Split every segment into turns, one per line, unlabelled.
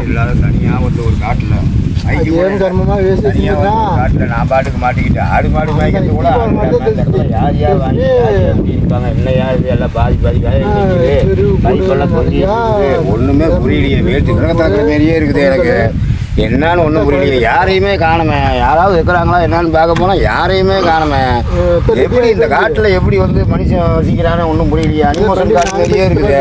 இல்லாத தனியா ஒரு காட்டுல காட்டுல நான் பாட்டுக்கு மாட்டிக்கிட்டு ஆடு மாடு வாங்கிட்டு கூட யார் யார் வாங்கி இருப்பாங்க என்னையா இது எல்லாம் பாதி பைப்பெல்லாம் கொஞ்சி ஒண்ணுமே புரியலையே வேட்டு கிரகத்தாக்குற மாதிரியே இருக்குது எனக்கு. என்னன்னு ஒன்றும் புரியலையே, யாரையுமே காணுமே. யாராவது இருக்கிறாங்களா என்னன்னு பார்க்க போனா யாரையுமே காணுமே. எப்படி இந்த காட்டுல எப்படி மனுஷன் வசிக்கிறான்னு ஒன்றும் புரியலையே. அனிமோஷன் காட்டு மாதிரியே இருக்குது,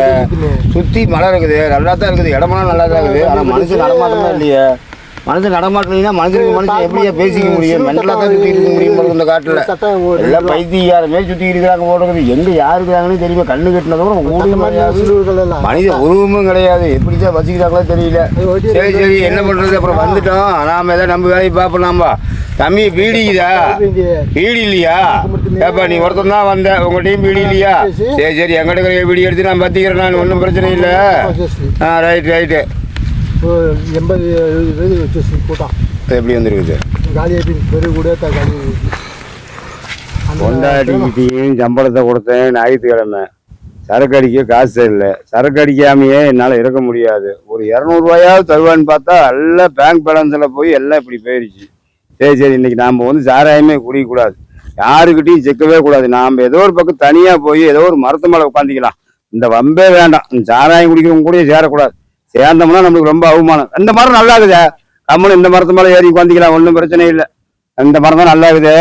சுத்தி மழை இருக்குது, நல்லா தான் இருக்குது, இடமெல்லாம் நல்லா தான் இருக்குது. ஆனா மனுஷன் நடமாட்டமே இல்லையே. மனுஷன் நடமாட்டீங்கன்னா மனுஷன் எப்படியா பேசிக்க முடியும்? மென்டலாக தான் சுற்றி இருக்க முடியும் இந்த காட்டில். எல்லாம் பைத்தியாருமே சுற்றி இருக்கிறாங்க போடுறது. எங்கே யார் இருக்கிறாங்கன்னு தெரியுமா? கண்ணு கட்டினதும் மனித உருவமும் கிடையாது. எப்படி தான் வசிக்கிறாங்களோ தெரியல. சரி சரி என்ன பண்ணுறது, அப்புறம் வந்துட்டோம். நாம ஏதாவது நம்ம வேலையை பார்ப்போம்ப்பா. தம்பி பீடிக்குதா? பீடி இல்லையா? ஏப்பா நீ ஒருத்தர் தான் வந்த, உங்கள்கிட்டையும் பீடி இல்லையா? சரி சரி எங்கிட்ட இருக்கிற பீடி எடுத்து நான் பற்றிக்கிறேன், நான் ஒன்றும் பிரச்சனை இல்லை. ரைட்டு
80-70 வச்சு கூட்டம்
எப்படி வந்துருக்குது? கொண்டாட்டிக்கிட்டையும் சம்பளத்தை கொடுத்தேன் ஞாயிற்றுக்கிழமை. சரக்கு அடிக்க காசு இல்லை. சரக்கு அடிக்காமையே என்னால் இருக்க முடியாது. ஒரு 200 ரூபாயாவது தருவான்னு பார்த்தா எல்லாம் பேங்க் பேலன்ஸில் போய் எல்லாம் இப்படி போயிடுச்சு. சரி சரி இன்னைக்கு நாம் சாராயமே குடிக்கக்கூடாது, யாருக்கிட்டையும் செக்கவே கூடாது. நாம் ஏதோ ஒரு பக்கம் தனியாக போய் ஏதோ ஒரு மரத்து மேலே உட்காந்துக்கலாம். இந்த வம்பே வேண்டாம். சாராயம் குடிக்கிறவங்க கூட சேரக்கூடாது. சேர்ந்தோம்னா நம்மளுக்கு ரொம்ப அவமானம். இந்த மரம் நல்லா இருக்குதே, கம்முன்னு இந்த மரத்து மேலே ஏறி உட்காந்துக்கலாம், ஒன்றும் பிரச்சனை இல்லை. இந்த மரம் தான் நல்லா இருக்குது,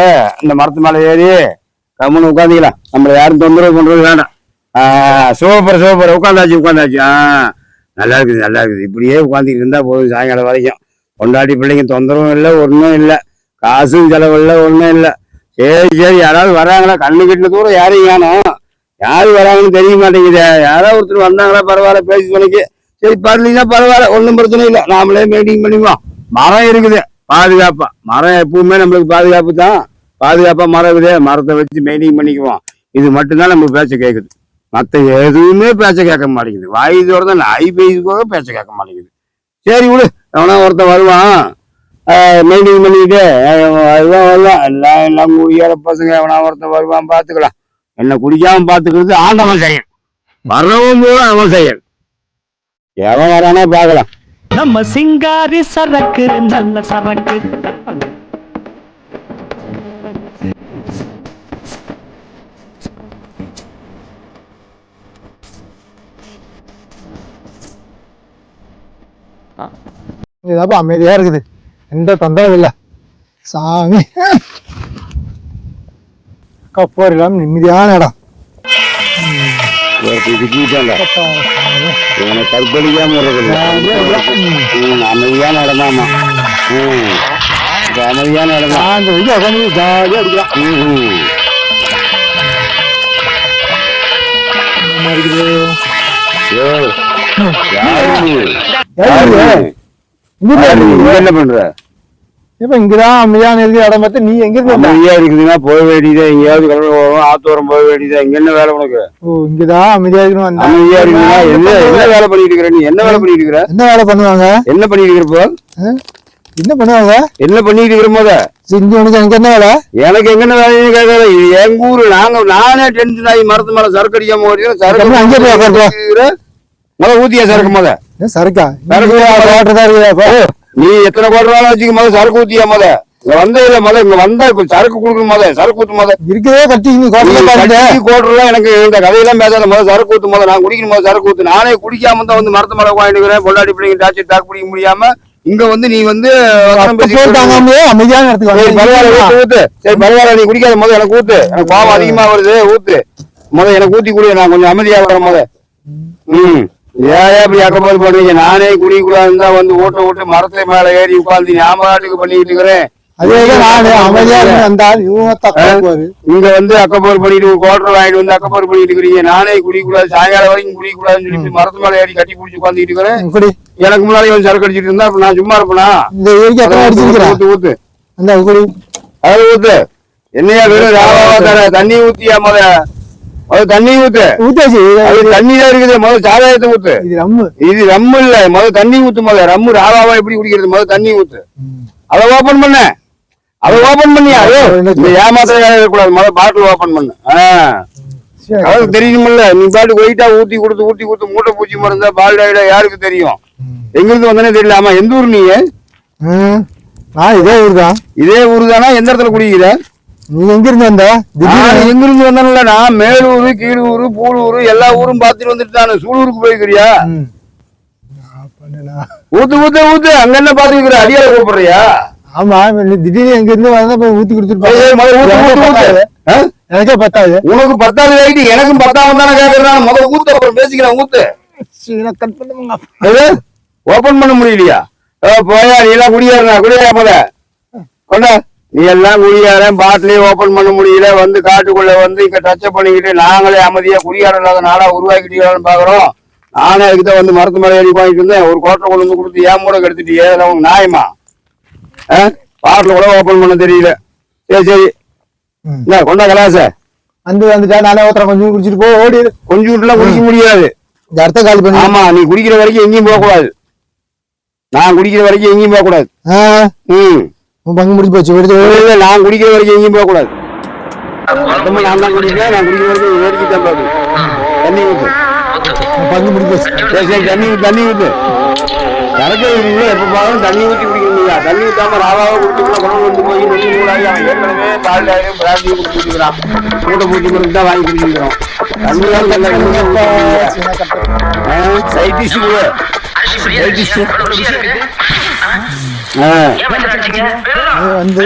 இந்த மரத்து மேலே ஏறி கம்முன்னு உட்காந்துக்கலாம். நம்மளை யாரும் தொந்தரவு பண்ணுறது வேண்டாம். சூப்பர் உட்காந்தாச்சு. நல்லா இருக்குது. இப்படியே உட்காந்துக்கிட்டு இருந்தால் போதும் சாயங்காலம் வரைக்கும். கொண்டாடி பிள்ளைங்க தொந்தரவும் இல்லை, ஒன்றும் இல்லை, காசும் செலவு இல்லை, ஒன்றும் இல்லை. சரி யாராவது வராங்களா? கண்ணு கிட்ட தூரம் யாரையும் காணும். யாரு வராங்கன்னு தெரிய மாட்டேங்குது. யாராவது ஒருத்தர் வந்தாங்களா பரவாயில்ல, பேசி துணைக்கு. சரி பரவாயில்லைன்னா பரவாயில்ல, ஒன்றும் பிரச்சனை இல்லை, நாமளே மெயின்டைன் பண்ணிக்குவோம். மரம் இருக்குது பாதுகாப்பா. மரம் எப்பவுமே நம்மளுக்கு பாதுகாப்பு தான். பாதுகாப்பா மரம் இருக்குது, மரத்தை வச்சு மெயின்டைன் பண்ணிக்குவோம். இது மட்டும்தான் நம்ம பேச்ச கேட்குது. மற்ற எதுவுமே பேச்ச கேட்க மாட்டேங்குது. வாயுதோட தான் நாய் பேசுக்காக பேச்ச கேட்க மாட்டேங்குது. சரி விடு, எவனா ஒருத்தன் வருவான், மெயின்டைன் பண்ணிக்கிட்டு அதுதான் வரலாம். எல்லாம் குடியாத பசங்க எவனா ஒருத்தன் வருவான், பார்த்துக்கலாம். என்ன குடிக்காம பார்த்துக்கிறது ஆண்டவன் செயல், வரவும் போல அவன் செயல். எவன் வரானே பார்க்கலாம்.
நம்ம சிங்காரி சரக்கு நல்ல சரக்கு.
இதாப்பா அமைதியா இருக்குது, எந்த தொந்தரவும் இல்லை. சாமி கப்போர் இல்லாம நிம்மதியான இடம்.
கற்பழிக்காம அமைதியான இடமாமா. அமைதியான இடம் தான்.
ஜாலியா அடிக்கலாம்.
என்ன பண்ற?
இப்ப இங்கதான் அமைதியான இடம் பார்த்து நீ எங்க
அமைதியா இருக்குதுன்னா போக வேண்டியதா, எங்கேயாவது கிளம்ப போவோம், ஆத்தோரம் போக வேண்டியதா. இங்க என்ன வேலை உனக்கு?
இங்கதான் அமைதியா இருக்கணும்.
அமைதியா இருக்குன்னா என்ன வேலை பண்ணிட்டு இருக்கிற? நீ என்ன வேலை பண்ணிட்டு இருக்கிற?
என்ன வேலை பண்ணுவாங்க? என்ன பண்ணிட்டு
இருக்கிறப்போ
என்ன பண்ணுவாங்க?
என்ன பண்ணிட்டு இருக்கிற போத
செஞ்சு உனக்கு எனக்கு என்ன வேலை?
எனக்கு எங்கன்னு வேலைன்னு கேட்கல. எங்க ஊரு நானே டென்ஷன் ஆகி மரத்து மேல சரக்கு அடிக்காம ஓடுறேன். சரக்கு அங்கே போய் ஊத்தியா சரக்கு போத?
சரக்கா? சரக்கு
நீ எத்தனை கோட்டை வச்சுக்க போது சரக்கு ஊத்தியா போத? இங்க வந்த இல்ல போத, இங்க வந்தா சரக்கு குடுக்கணும் போத, சரக்கு ஊத்து போத.
இருக்கவே கட்டி
கோட்டெல்லாம் எனக்கு இந்த கதையெல்லாம் பேசாத போத, சரக்கு ஊத்து போத. நான் குடிக்கணும் போது சரக்கு ஊத்து. நானே குடிக்காம தான் மரத்து மேல உட்காந்துக்கிறேன். பொண்டாடி பிள்ளைங்க டாக்கு பிடிக்க முடியாம இங்க நீ
அமைதியான இடத்துக்கு
பரவாயில்ல ஊத்து. சரி பரவாயில்ல, நீ குடிக்காத போது எனக்கு ஊத்து. எனக்கு கோபம் அதிகமா வருது, ஊத்து எனக்கு ஊத்தி குடி. நான் கொஞ்சம் அமைதியா வரேன் போத. ஏன் இப்படி அக்கப்போது பண்ணுவீங்க? நானே குடிக்கூடாதுன்னு தான் ஓட்டு மரத்துல மேல ஏறி உட்காந்து ஞாபகத்துக்கு பண்ணிட்டு இருக்கிறேன். இங்க அக்கப்போர் பண்ணிட்டு கோட்டர் வாங்கிட்டு அக்கப்போர் பண்ணிட்டு இருக்கிறீங்க. நானே குடிக்கூடாது, சாயங்காலம் வரைக்கும் குடிக்கூடாதுன்னு சொல்லிட்டு மரத்து மேல ஏறி கட்டி பிடிச்சி உட்காந்துட்டு இருக்கிறேன். எனக்கு முன்னாடி சரக்கு அடிச்சிட்டு இருந்தா நான் சும்மா இருப்பேனா? ஊத்து அது ஊத்து. என்னையா வெறும் ராவாவா தர? தண்ணி ஊத்தியா அது தண்ணி ஊத்து. தண்ணி தான் இருக்குது. முதல்ல சாராயத்தை ஊத்து. இது ரம்மு இல்ல, முதல்ல தண்ணி ஊத்து. முதல்ல ரம்மு ராவாவா எப்படி குடிக்கிறது? முதல்ல தண்ணி ஊத்து. அதை ஓபன் பண்ண, பண்ணியா? ஏமாத்திர கூடாது. முதல்ல பாட்டில் ஓபன் பண்ணு. அதாவது தெரியுமில்ல, நீ பாட்டுக்கு வெயிட்டா ஊத்தி கொடுத்து மூட்டை பூச்சி மருந்தா பால்டாயிடா யாருக்கு தெரியும்? எங்க இருந்து வந்தனே தெரியல. ஆமா, எந்த ஊர் நீங்க?
நான் இதே ஊர் தான்.
இதே ஊர் தானா? எந்த இடத்துல குடிக்கிற?
நீ எங்க இருந்து வந்த?
எங்க இருந்து வந்தானுல, நான் மேலூர், கீழூர், பூலூர் எல்லா ஊரும் பாத்துட்டு வந்துட்டு நானு. சூலூருக்கு போய்க்கிறியா? ஊத்து ஊத்து ஊத்து. அங்க என்ன பாத்துக்கிற? அடியார கூப்பிடுறியா?
ஆமா, திடீர்னு எங்க இருந்து வந்தா ஊத்தி கொடுத்துட்டு எனக்கே பத்தாது.
உனக்கு 10வது ஆகிட்டு எனக்கும் 10ஆம் தானே கேக்குறான். முதல்ல ஊத்து, அப்புறம் பேசிக்கலாம். ஊத்து.
கட் பண்ணுங்க.
ஓபன் பண்ண முடியலையா? போயா, நீ எல்லாம் குடியாருனா குடியா போல கொண்ட. நீ எல்லாம் குடியாரன், பாட்டிலே ஓபன் பண்ண முடியல. வந்து காட்டுக்குள்ள வந்து இங்க டச் பண்ணிக்கிட்டு நாங்களே அமைதியா குடியாரம் இல்லாத நாளா உருவாக்கிட்டீங்களான்னு பாக்குறோம். நானே அதுக்குதான் வந்து மரத்து மலை அடி வாங்கிட்டு இருந்தேன். ஒரு கோட்டை கொண்டு வந்து கொடுத்து ஏன் மூட கெடுத்துட்டியே, உனக்கு நியாயமா? பாட்டில கூட ஓபன் பண்ண தெரியல. சரி சரி, கொண்டா கலாச
வந்துட்டா நானே ஒருத்தர கொஞ்சம் குடிச்சிட்டு போ. ஓடி
கொஞ்சம் வீட்டுல குடிக்க முடியாது.
இந்த இடத்த காலி பண்ணி.
ஆமா, நீ குடிக்கிற வரைக்கும் எங்கேயும் போக கூடாது. நான் குடிக்கிற வரைக்கும் எங்கேயும் போக கூடாது.
பங்கு முடிச்சு போச்சு.
நான் குடிக்கிற வரைக்கும் எங்கேயும் போக கூடாது. நான் தான் குடிக்கிறேன். நான் குடிக்கிற வரைக்கும் வேடிக்கை தான் பாக்கு. தண்ணி ஊத்து.
பங்கு முடிச்சு போச்சு.
சரி சரி, தண்ணி ஊத்து. சரக்கு எப்ப பார்த்தாலும் தண்ணி ஊற்றி குடிக்கணுங்களா? தண்ணி ஊத்தாம ராவாவை குடிச்சுக்கலாம். குணம் கொண்டு போய் நெல்லி நூலாகி அவன் ஏற்கனவே பால்டாயும் பிராந்தியும் குடிச்சுக்கிறான். மூட்டை பூச்சி மருந்து தான் வாங்கி குடிச்சுக்கிறோம். சைட்டிஸ்ட்
வந்து